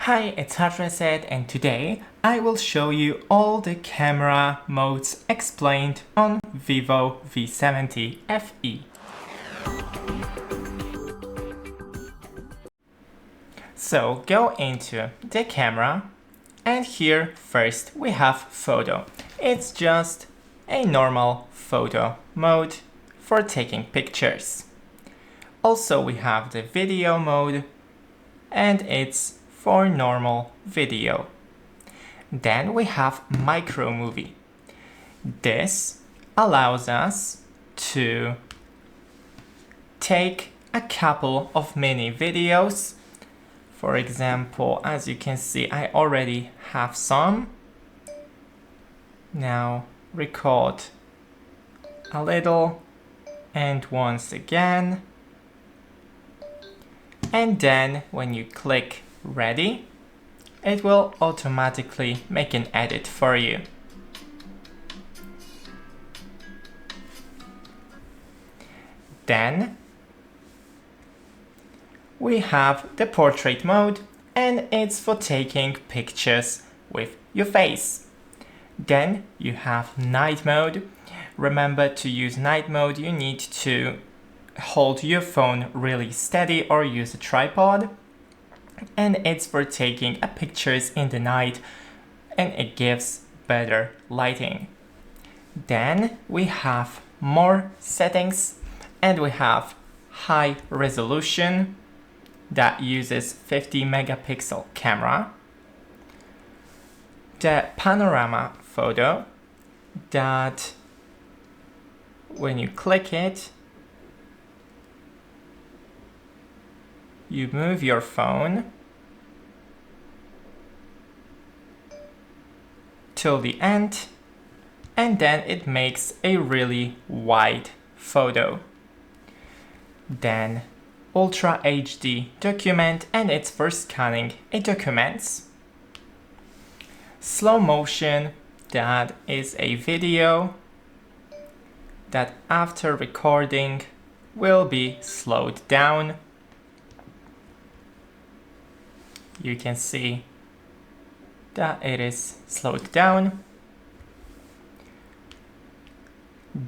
Hi, it's HardReset, and today I will show you all the camera modes explained on VIVO V70 FE. So go into the camera, and here first we have photo. It's just a normal photo mode for taking pictures. Also we have the video mode, and it's for normal video. Then we have micro movie. This allows us to take a couple of mini videos. For example, as you can see, I already have some. Now record a little and once again. And then when you click ready, it will automatically make an edit for you. Then we have the portrait mode, and it's for taking pictures with your face. Then you have night mode. Remember, to use night mode you need to hold your phone really steady or use a tripod, and it's for taking pictures in the night, and it gives better lighting. Then we have more settings, and we have high resolution that uses 50 megapixel camera, the panorama photo that when you click it, you move your phone till the end, and then it makes a really wide photo. Then Ultra HD Document, and it's for scanning documents. Slow motion, that is a video that after recording will be slowed down. You can see that it is slowed down.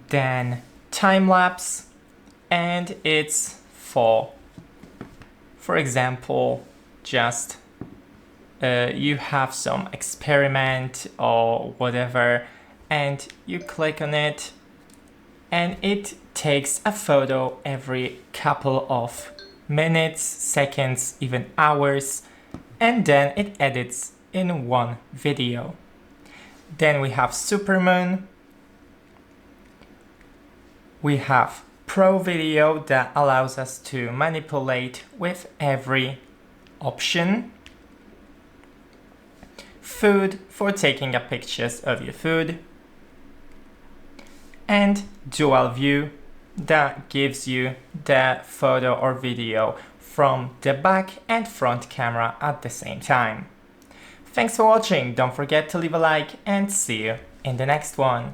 Then time-lapse, and it's for example, just you have some experiment or whatever, and you click on it, and it takes a photo every couple of minutes, seconds, even hours, and then it edits in one video. Then we have Supermoon. We have Pro Video that allows us to manipulate with every option. Food for taking pictures of your food. And Dual View that gives you the photo or video from the back and front camera at the same time. Thanks for watching, don't forget to leave a like, and see you in the next one.